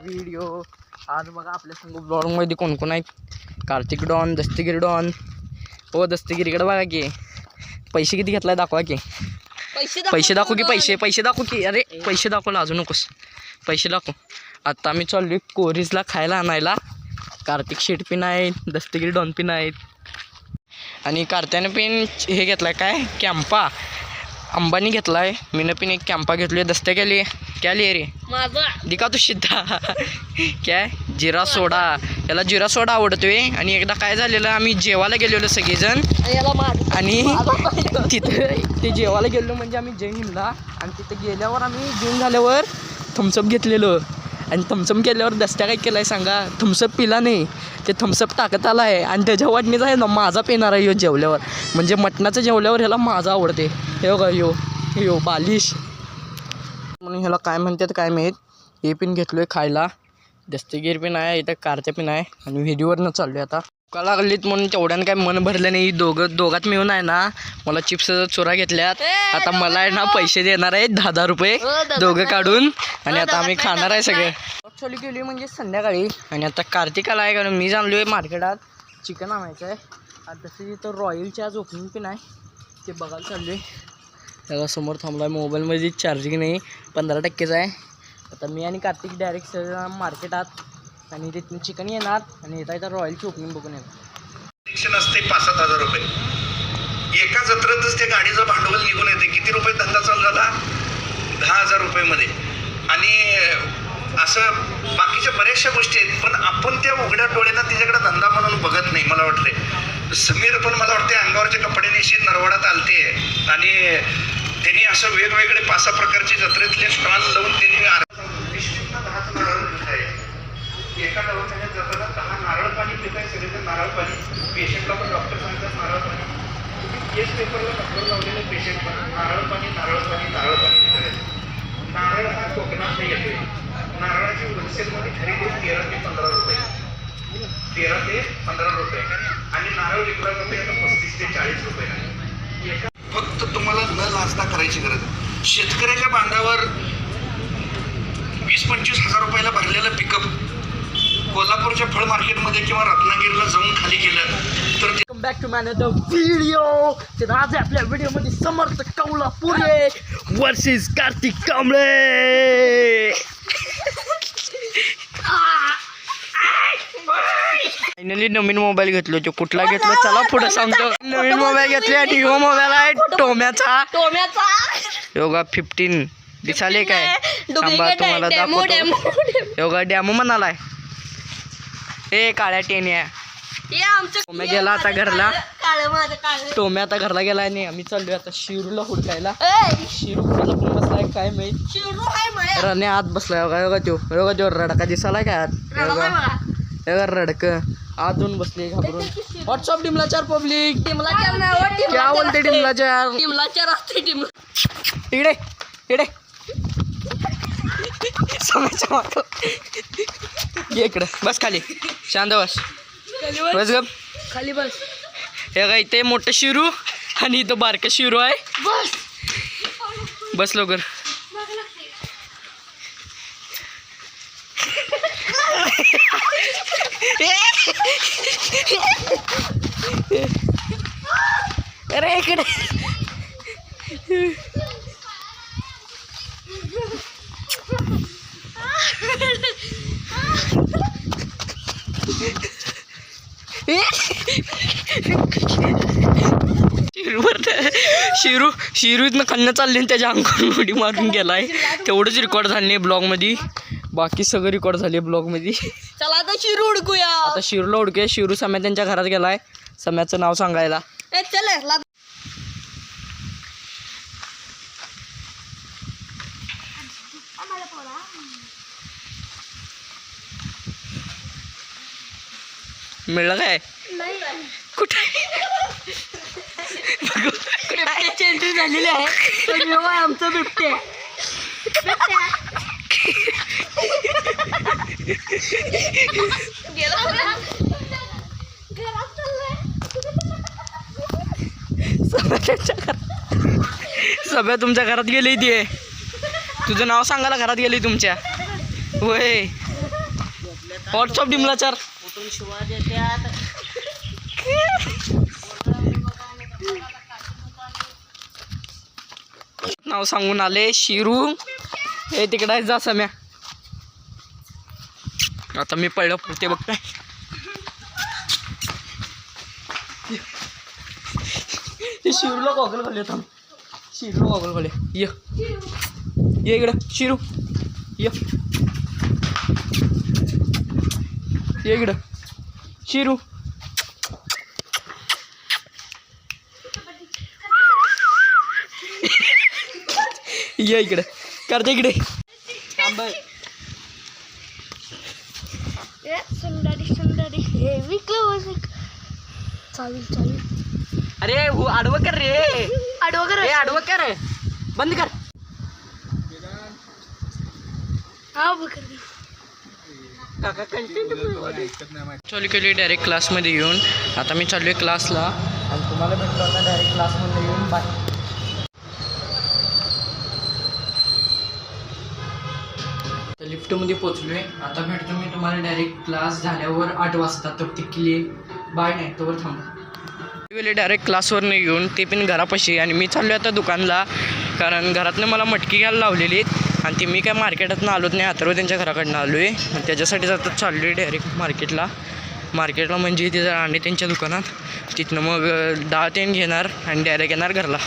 Video. आज बघा आपल्या संग ब्लॉगमध्ये कोण कोण आहेत. Kartik don, Dastagiri don. हो दस्तगिरी इकडे बघा की पैसे किती घेतलाय दाखवा की. पैसे दाखवू की पैसे दाखवू की. अरे पैसे दाखवला अजून नकोस, पैसे दाखव. आता आम्ही चाललोय कोरीजला खायला आणायला. कार्तिक शेट पिन आहेत, दस्तगिरी डॉन पिन आहेत आणि कार्त्यानं पिन हे घेतलाय काय कॅम्पा अंबानी घेतलाय. मीनं पिन एक कॅम्पा घेतलोय. दस्त्या केली क्या लिये रे माझा दिका तू सिद्धा काय जिरा सोडा. याला जिरा सोडा आवडतोय. आणि एकदा काय झालेलं आम्ही जेवायला गेलेलो सगळेजण आणि तिथं ते जेवायला गेलेलो म्हणजे आम्ही जैन हिंदला. आणि तिथं गेल्यावर आम्ही जेवून झाल्यावर थम्सअप घेतलेलं. आणि थम्सअप केल्यावर दस्त्या काय केलं आहे सांगा. थम्सअप पिला नाही, ते थम्सअप टाकत आला आहे आणि त्याच्या वाटणीचा आहे ना माझा पेणार आहे ह्यो जेवल्यावर. म्हणजे मटणाचं जेवल्यावर ह्याला माझा आवडते. हे बघा ह्यो बालिश म्हणून ह्याला काय म्हणतात काय माहीत. हे पिन घेतलो आहे खायला. दस्तगीर पिन आहे, इथं कारच्या पिन आहे. आणि व्हिडिओवरनं चाललो आहे आता. का लागलीत म्हणून तेवढ्यानं काय मन भरलं नाही. दोघात मिळून आहे ना मला चिप्सचा चोरा घेतल्यात. आता मला आहे ना पैसे देणार आहेत 10,000 रुपये दोघं काढून. आणि आता आम्ही खाणार आहे सगळे. ॲक्च्युअली गेली म्हणजे संध्याकाळी. आणि आता कार्तिकाला आहे कारण मी जाणलो आहे मार्केटात चिकन आणायचं आहे. आता तसं इथं रॉयलची आज ओपनिंग पिन आहे ते बघायला चाललो आहे. त्याला समोर थांबला आहे. मोबाईलमध्ये चार्जिंग नाही, 15%च आहे. आता मी आणि कार्तिक डायरेक्ट सगळं मार्केटात आणि तिथून चिकन येणार आणि इथं रॉयलची ओपनिंग बघून येणार. असते 5-7 हजार रुपये एका जत्रेतच त्या गाडीचं भांडवल निघून येते. किती रुपये धंदा चालू झाला? 10,000 रुपयेमध्ये. आणि असं बाकीच्या बऱ्याचशा गोष्टी आहेत पण आपण त्या उघड्या डोळ्यानं तिच्याकडे धंदा म्हणून बघत नाही. मला वाटते समीर पण मला वाटते अंगावरचे कपडे निश्चित नरवडात आलते. आणि त्यांनी असं वेगवेगळे 5-6 प्रकारचे जत्रेतले स्टॉल लावून त्यांनी एका दवाखान्यात जाताना 10 नारळ पाणी पिताय सगळेजण. नारळ पाणी पेशंटला पण डॉक्टर सांगतात नारळ पाणी. केस पेपरला नंबर लावलेलं पेशंट पण नारळ पाणी विचारायचं. नारळ हा कोकणात येतोय. नारळाची होलसेलमध्ये खरेदी 13 ते 15 रुपये. 13 ते 15 रुपये. आणि नारळ विकला जातो आता 35 ते 40 रुपये. फक्त तुम्हाला न लाजता करायची गरज आहे. शेतकऱ्याच्या बांधावर 20-25 हजार रुपयाला भरलेलं पिकअप कोल्हापूरच्या फळ मार्केटमध्ये किंवा रत्नागिरीला जाऊन खाली केलं तर welcome back to my another video. तर आज आपल्या व्हिडिओमध्ये समर्थ कौलापुरे वर्सेस कार्तिक कांबळे. फायनली नवीन मोबाईल घेतलो. तो कुठला घेतला चला पुढे सांगतो. नवीन मोबाईल घेतले आणि ह्यो मोबाईल आहे टोम्याचा. योगा 15 दिसाले काय थांबा तुम्हाला दाखवतो. योगा डॅमो म्हणालाय. ए काळ्या टेन्या टोम्या गेला आता घरला. टोम्या आता घरला गेला आणि आम्ही चाललोय आता शिरूला हुडकायला. शिरू कुणाला पण बसलाय काय माहित. रणे आत बसलाय. योगा त्यो रडका दिसालाय काय आत. योगा रडक आत जाऊन बसले घाबरून. व्हॉट्सअप डिमला 4 पब्लिक क्या बोलते डिमला 4 इकडे समोरच्या मागं ये इकडं बस खाली शांत बस गप खाली बस. हे काय इथे मोठं शिरू आणि इथं बारकं शिरू आहे. बस लवकर. अरे इकडे शिरू इथनं खाल्लं चालले आणि त्याच्या अंगावर उडी मारून गेलाय. तेवढंच रेकॉर्ड झाले नाही ब्लॉगमध्ये. बाकी सगळं रेकॉर्ड झाले ब्लॉगमध्ये. चला आता शिरू उडकूया. आता शिरूला उडकूया. शिरू सम्या त्यांच्या घरात गेलाय. सम्याचं नाव सांगायला. चल मिळलं काय कुठे एंट्री झालेली आहे. आमचं बिबटे सगळं तुमच्या घरात गेली ती. तुझं नाव सांगायला घरात गेली तुमच्या. होय व्हॉट्सअप डिमलाचार कुठून शिवा देत्यात. नाव सांगून आले शिरू हे तिकडे जा सम्या. आता मी पडलं ते बघ काय शिरूला गॉगल घाले थांब. शिरूला गॉगल घाले ये इकडं शिरू ये इकडं शिरू. ये इकडे करते इकडे अरे आडवं कर रे आडवं कर बंद कर. चालू केली डायरेक्ट क्लासमध्ये येऊन. आता मी चालू आहे क्लासला आणि तुम्हाला भेटलो आता डायरेक्ट क्लासमध्ये येऊन. बाय. तर लिफ्टमध्ये पोचलोय. आता भेटतो मी तुम्हाला डायरेक्ट क्लास झाल्यावर 8 वाजता. तर तिकली बाय नाही तोवर थांबा. वेळी डायरेक्ट क्लासवर नाही येऊन ते पण घरापाशी आणि मी चाललो आता दुकानला कारण घरातनं मला मटकी घ्यायला लावलेली आहेत आणि ती मी काय मार्केटातनं आलोच नाही. अथर्व त्यांच्या घराकडनं आलो आहे त्याच्यासाठीच आता चाललो आहे डायरेक्ट मार्केटला म्हणजे तिथं आणि त्यांच्या दुकानात तिथनं मग डाळ तेन घेणार आणि डायरेक्ट येणार घरला.